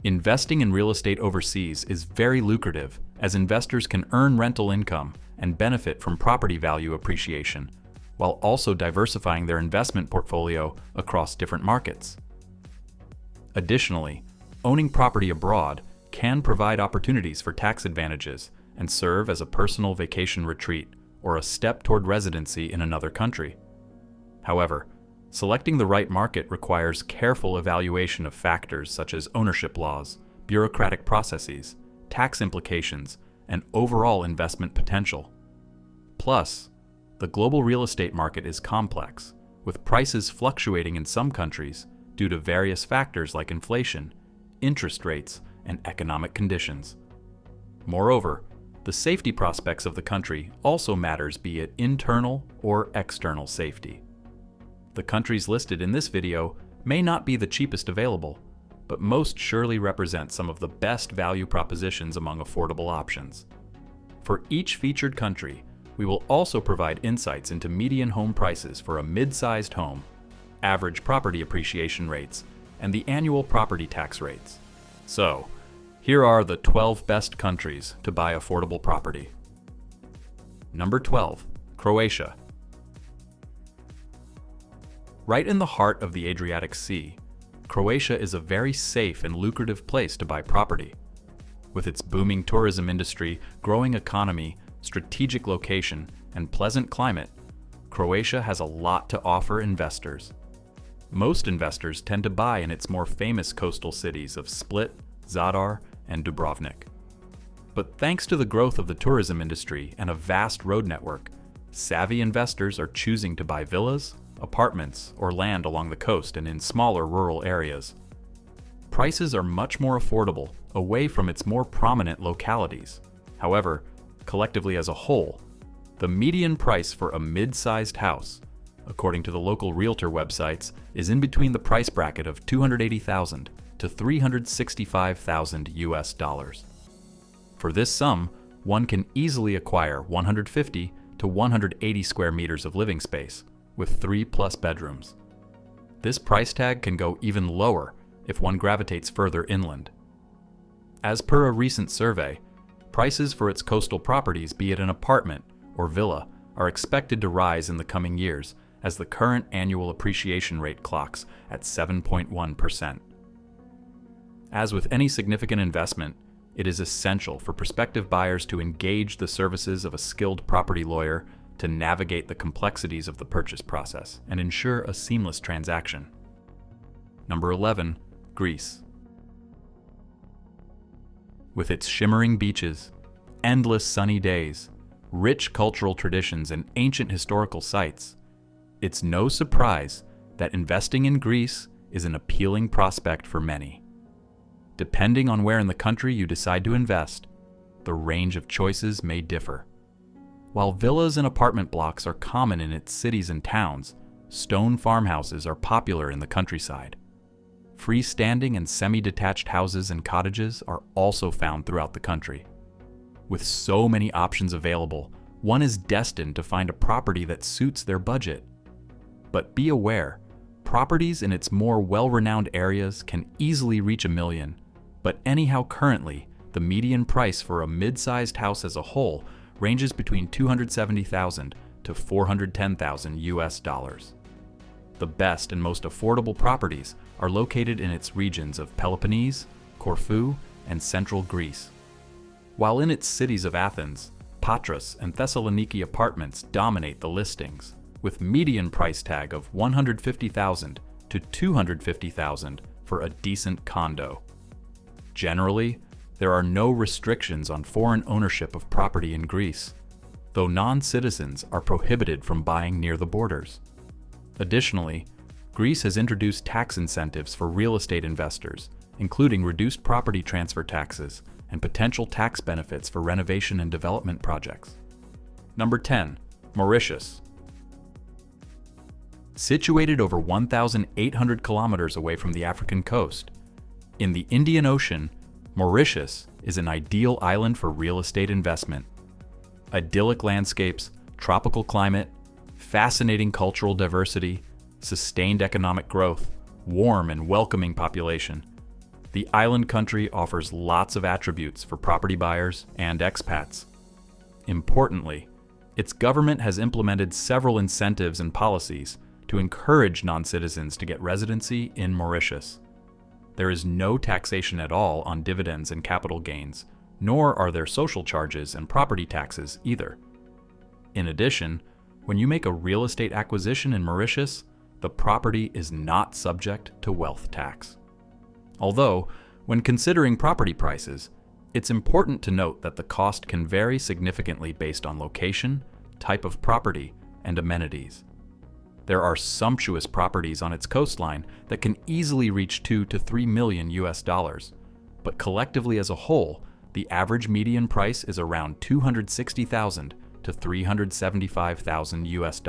Investing in real estate overseas is very lucrative, as investors can earn rental income and benefit from property value appreciation, while also diversifying their investment portfolio across different markets. Additionally, owning property abroad can provide opportunities for tax advantages and serve as a personal vacation retreat or a step toward residency in another country. However, selecting the right market requires careful evaluation of factors such as ownership laws, bureaucratic processes, tax implications, and overall investment potential. Plus, the global real estate market is complex, with prices fluctuating in some countries due to various factors like inflation, interest rates, and economic conditions. Moreover, the safety prospects of the country also matters, be it internal or external safety. The countries listed in this video may not be the cheapest available, but most surely represent some of the best value propositions among affordable options. For each featured country, we will also provide insights into median home prices for a mid-sized home, average property appreciation rates, and the annual property tax rates. So, here are the 12 best countries to buy affordable property. Number 12, Croatia. Right in the heart of the Adriatic Sea, Croatia is a very safe and lucrative place to buy property. With its booming tourism industry, growing economy, strategic location, and pleasant climate, Croatia has a lot to offer investors. Most investors tend to buy in its more famous coastal cities of Split, Zadar, and Dubrovnik. But thanks to the growth of the tourism industry and a vast road network, savvy investors are choosing to buy villas, apartments, or land along the coast and in smaller rural areas. Prices are much more affordable away from its more prominent localities. However, collectively as a whole, the median price for a mid-sized house, according to the local realtor websites, is in between the price bracket of $280,000 to $365,000 US. For this sum, one can easily acquire 150 to 180 square meters of living space, with 3+ bedrooms. This price tag can go even lower if one gravitates further inland. As per a recent survey, prices for its coastal properties, be it an apartment or villa, are expected to rise in the coming years as the current annual appreciation rate clocks at 7.1%. As with any significant investment, it is essential for prospective buyers to engage the services of a skilled property lawyer to navigate the complexities of the purchase process and ensure a seamless transaction. Number 11, Greece. With its shimmering beaches, endless sunny days, rich cultural traditions, and ancient historical sites, it's no surprise that investing in Greece is an appealing prospect for many. Depending on where in the country you decide to invest, the range of choices may differ. While villas and apartment blocks are common in its cities and towns, stone farmhouses are popular in the countryside. Freestanding and semi-detached houses and cottages are also found throughout the country. With so many options available, one is destined to find a property that suits their budget. But be aware, properties in its more well-renowned areas can easily reach $1 million, but anyhow currently, the median price for a mid-sized house as a whole ranges between $270,000 to $410,000 US. The best and most affordable properties are located in its regions of Peloponnese, Corfu, and central Greece. While in its cities of Athens, Patras, and Thessaloniki, apartments dominate the listings, with median price tag of $150,000 to $250,000 for a decent condo. Generally, there are no restrictions on foreign ownership of property in Greece, though non-citizens are prohibited from buying near the borders. Additionally, Greece has introduced tax incentives for real estate investors, including reduced property transfer taxes and potential tax benefits for renovation and development projects. Number 10, Mauritius. Situated over 1,800 kilometers away from the African coast, in the Indian Ocean, Mauritius is an ideal island for real estate investment. Idyllic landscapes, tropical climate, fascinating cultural diversity, sustained economic growth, warm and welcoming population. The island country offers lots of attributes for property buyers and expats. Importantly, its government has implemented several incentives and policies to encourage non-citizens to get residency in Mauritius. There is no taxation at all on dividends and capital gains, nor are there social charges and property taxes either. In addition, when you make a real estate acquisition in Mauritius, the property is not subject to wealth tax. Although, when considering property prices, it's important to note that the cost can vary significantly based on location, type of property, and amenities. There are sumptuous properties on its coastline that can easily reach $2 to $3 million US, but collectively as a whole, the average median price is around $260,000 to $375,000 US.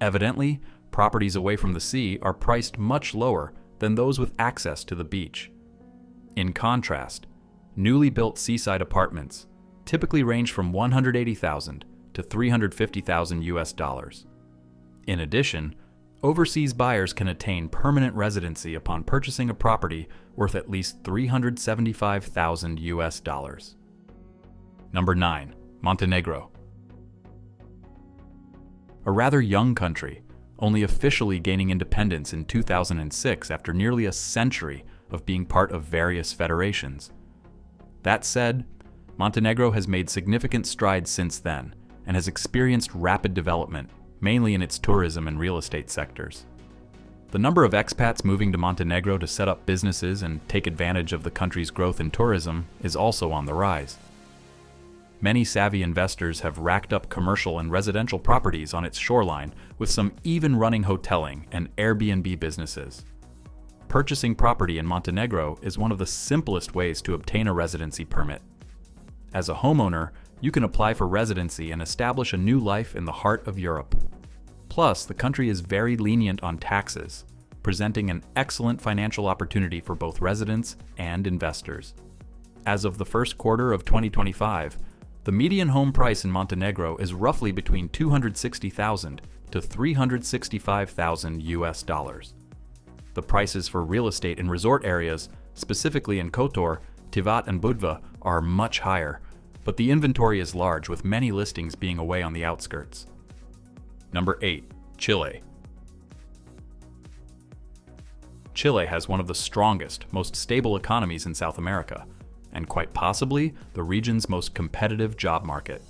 Evidently, properties away from the sea are priced much lower than those with access to the beach. In contrast, newly built seaside apartments typically range from $180,000 to $350,000 US. In addition, overseas buyers can attain permanent residency upon purchasing a property worth at least $375,000 US. Number 9. Montenegro. A rather young country, only officially gaining independence in 2006 after nearly a century of being part of various federations. That said, Montenegro has made significant strides since then and has experienced rapid development, mainly in its tourism and real estate sectors. The number of expats moving to Montenegro to set up businesses and take advantage of the country's growth in tourism is also on the rise. Many savvy investors have racked up commercial and residential properties on its shoreline, with some even running hoteling and Airbnb businesses. Purchasing property in Montenegro is one of the simplest ways to obtain a residency permit. As a homeowner, you can apply for residency and establish a new life in the heart of Europe. Plus, the country is very lenient on taxes, presenting an excellent financial opportunity for both residents and investors. As of the first quarter of 2025, the median home price in Montenegro is roughly between $260,000 to $365,000 US. The prices for real estate in resort areas, specifically in Kotor, Tivat, and Budva, are much higher, but the inventory is large, with many listings being away on the outskirts. Number 8. Chile. Chile has one of the strongest, most stable economies in South America, and quite possibly the region's most competitive job market.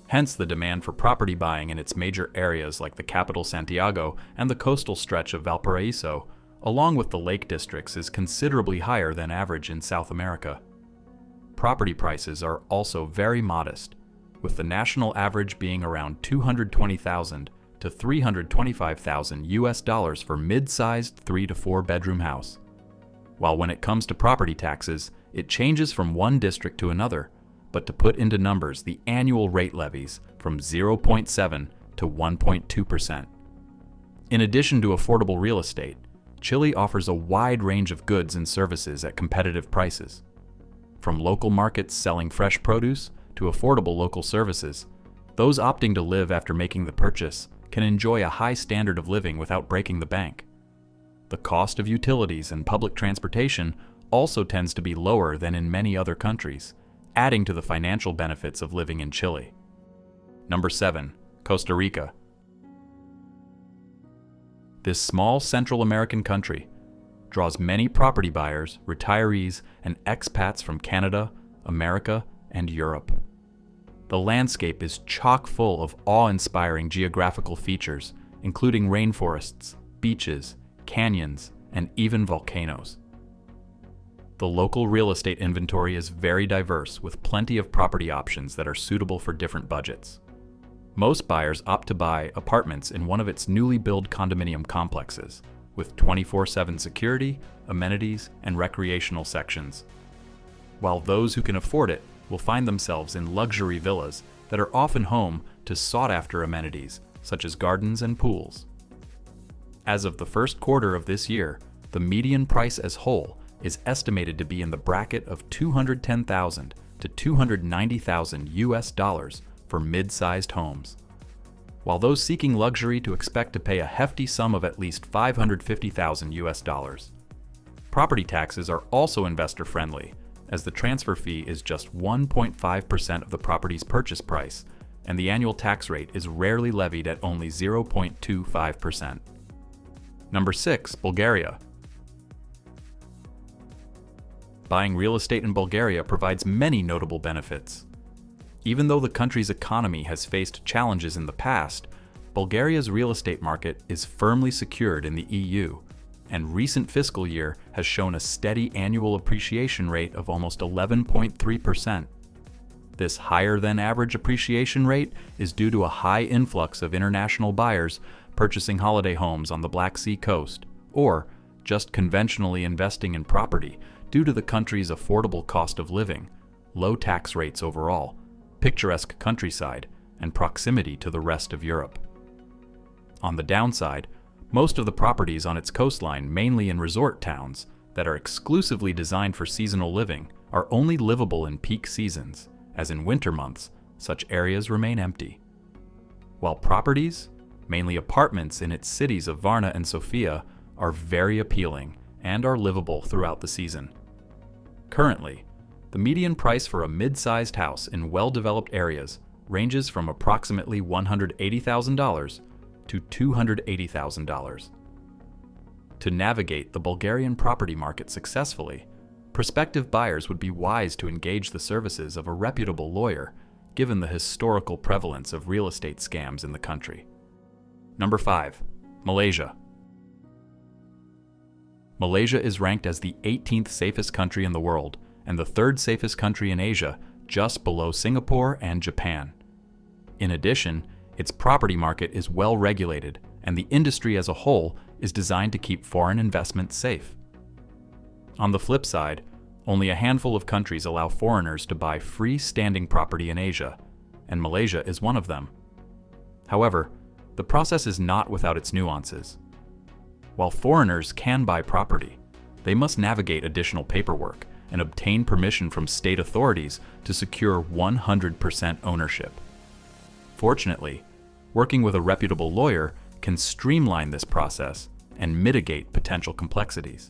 Hence the demand for property buying in its major areas like the capital Santiago and the coastal stretch of Valparaiso, along with the lake districts, is considerably higher than average in South America. Property prices are also very modest, with the national average being around $220,000 to $325,000 US for mid-sized 3 to 4 bedroom house. While when it comes to property taxes, it changes from one district to another, but to put into numbers, the annual rate levies from 0.7 to 1.2%. In addition to affordable real estate, Chile offers a wide range of goods and services at competitive prices. From local markets selling fresh produce to affordable local services, those opting to live after making the purchase can enjoy a high standard of living without breaking the bank. The cost of utilities and public transportation also tends to be lower than in many other countries, adding to the financial benefits of living in Chile. Number 7. Costa Rica. This small Central American country draws many property buyers, retirees, and expats from Canada, America, and Europe. The landscape is chock full of awe-inspiring geographical features, including rainforests, beaches, canyons, and even volcanoes. The local real estate inventory is very diverse, with plenty of property options that are suitable for different budgets. Most buyers opt to buy apartments in one of its newly built condominium complexes, with 24/7 security, amenities, and recreational sections. While those who can afford it will find themselves in luxury villas that are often home to sought-after amenities, such as gardens and pools. As of the first quarter of this year, the median price as whole is estimated to be in the bracket of $210,000 to $290,000 US for mid-sized homes. While those seeking luxury to expect to pay a hefty sum of at least $550,000 US. Property taxes are also investor-friendly, as the transfer fee is just 1.5% of the property's purchase price, and the annual tax rate is rarely levied at only 0.25%. Number 6, Bulgaria. Buying real estate in Bulgaria provides many notable benefits. Even though the country's economy has faced challenges in the past, Bulgaria's real estate market is firmly secured in the EU, and recent fiscal year has shown a steady annual appreciation rate of almost 11.3%. This higher-than-average appreciation rate is due to a high influx of international buyers purchasing holiday homes on the Black Sea coast, or just conventionally investing in property due to the country's affordable cost of living, low tax rates overall, picturesque countryside, and proximity to the rest of Europe. On the downside, most of the properties on its coastline, mainly in resort towns that are exclusively designed for seasonal living, are only livable in peak seasons, as in winter months, such areas remain empty. While properties, mainly apartments in its cities of Varna and Sofia, are very appealing and are livable throughout the season. Currently, the median price for a mid-sized house in well-developed areas ranges from approximately $180,000 to $280,000. To navigate the Bulgarian property market successfully, prospective buyers would be wise to engage the services of a reputable lawyer, given the historical prevalence of real estate scams in the country. Number 5, Malaysia. Malaysia is ranked as the 18th safest country in the world and the 3rd safest country in Asia, just below Singapore and Japan. In addition, its property market is well regulated, and the industry as a whole is designed to keep foreign investments safe. On the flip side, only a handful of countries allow foreigners to buy free-standing property in Asia, and Malaysia is one of them. However, the process is not without its nuances. While foreigners can buy property, they must navigate additional paperwork and obtain permission from state authorities to secure 100% ownership. Fortunately, working with a reputable lawyer can streamline this process and mitigate potential complexities.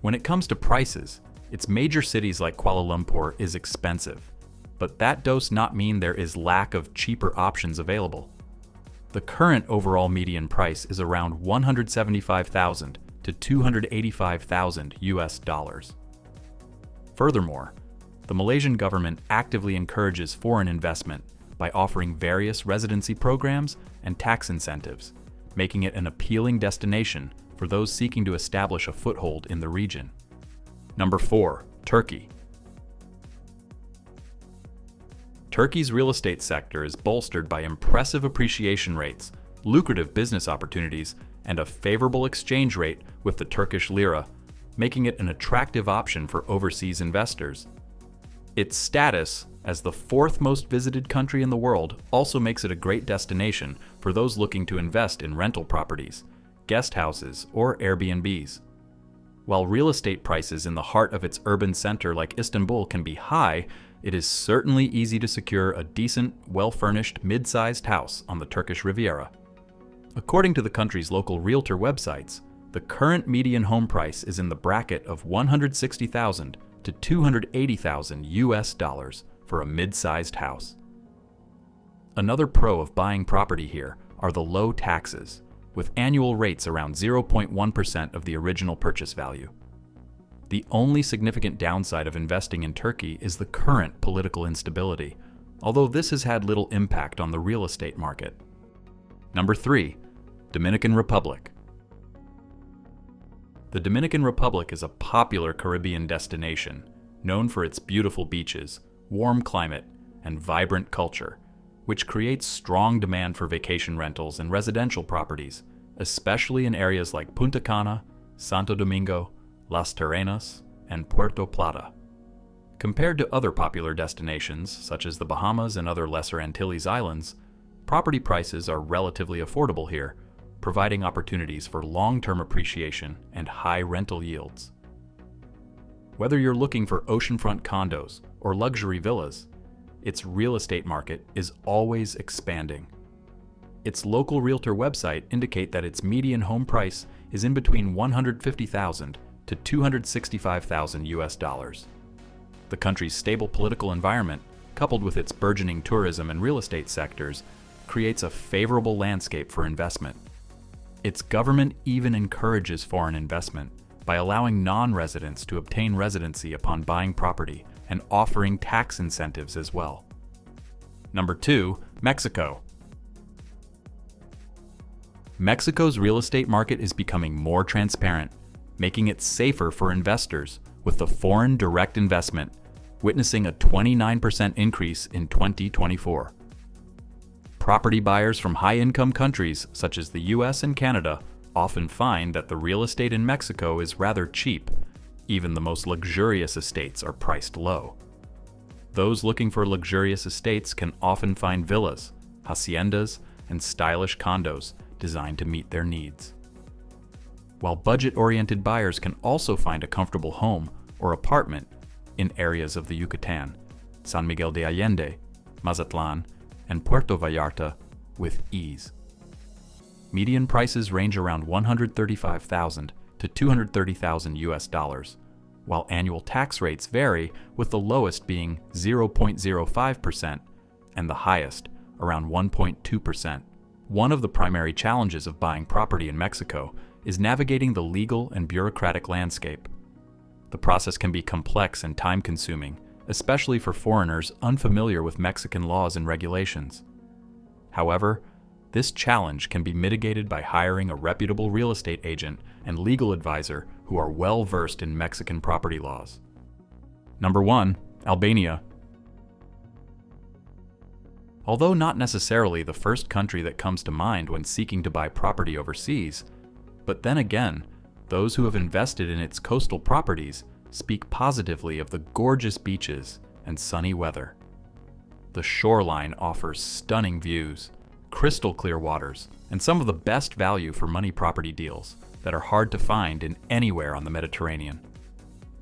When it comes to prices, its major cities like Kuala Lumpur is expensive, but that does not mean there is lack of cheaper options available. The current overall median price is around $175,000 to $285,000 US. Furthermore, the Malaysian government actively encourages foreign investment by offering various residency programs and tax incentives, making it an appealing destination for those seeking to establish a foothold in the region. Number 4, Turkey. Turkey's real estate sector is bolstered by impressive appreciation rates, lucrative business opportunities, and a favorable exchange rate with the Turkish lira, making it an attractive option for overseas investors. Its status as the 4th most visited country in the world also makes it a great destination for those looking to invest in rental properties, guest houses, or Airbnbs. While real estate prices in the heart of its urban center like Istanbul can be high, it is certainly easy to secure a decent, well-furnished, mid-sized house on the Turkish Riviera. According to the country's local realtor websites, the current median home price is in the bracket of $160,000 to $280,000 US for a mid-sized house. Another pro of buying property here are the low taxes, with annual rates around 0.1% of the original purchase value. The only significant downside of investing in Turkey is the current political instability, although this has had little impact on the real estate market. Number 3, Dominican Republic. The Dominican Republic is a popular Caribbean destination, known for its beautiful beaches, warm climate, and vibrant culture, which creates strong demand for vacation rentals and residential properties, especially in areas like Punta Cana, Santo Domingo, Las Terrenas, and Puerto Plata. Compared to other popular destinations, such as the Bahamas and other Lesser Antilles Islands, property prices are relatively affordable here, providing opportunities for long-term appreciation and high rental yields. Whether you're looking for oceanfront condos or luxury villas, its real estate market is always expanding. Its local realtor website indicate that its median home price is in between $150,000 to $265,000 US. The country's stable political environment, coupled with its burgeoning tourism and real estate sectors, creates a favorable landscape for investment. Its government even encourages foreign investment by allowing non-residents to obtain residency upon buying property and offering tax incentives as well. Number 2, Mexico. Mexico's real estate market is becoming more transparent, making it safer for investors, with the foreign direct investment witnessing a 29% increase in 2024. Property buyers from high-income countries such as the US and Canada often find that the real estate in Mexico is rather cheap. Even the most luxurious estates are priced low. Those looking for luxurious estates can often find villas, haciendas, and stylish condos designed to meet their needs. While budget-oriented buyers can also find a comfortable home or apartment in areas of the Yucatan, San Miguel de Allende, Mazatlan, and Puerto Vallarta with ease. Median prices range around $135,000 to $230,000 US, while annual tax rates vary, with the lowest being 0.05% and the highest around 1.2%. One of the primary challenges of buying property in Mexico is navigating the legal and bureaucratic landscape. The process can be complex and time-consuming, especially for foreigners unfamiliar with Mexican laws and regulations. However, this challenge can be mitigated by hiring a reputable real estate agent and legal advisor who are well-versed in Mexican property laws. Number 1, Albania. Although not necessarily the first country that comes to mind when seeking to buy property overseas, but then again, those who have invested in its coastal properties speak positively of the gorgeous beaches and sunny weather. The shoreline offers stunning views, crystal clear waters, and some of the best value for money property deals that are hard to find in anywhere on the Mediterranean.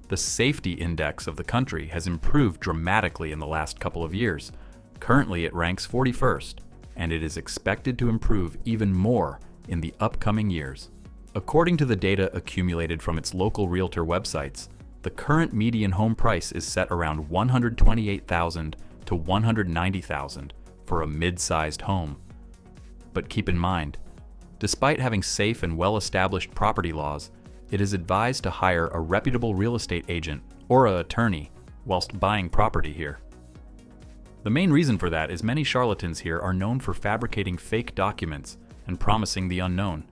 The safety index of the country has improved dramatically in the last couple of years. Currently it ranks 41st, and it is expected to improve even more in the upcoming years. According to the data accumulated from its local realtor websites, the current median home price is set around $128,000 to $190,000 for a mid-sized home. But keep in mind, despite having safe and well-established property laws, it is advised to hire a reputable real estate agent or an attorney whilst buying property here. The main reason for that is many charlatans here are known for fabricating fake documents and promising the unknown.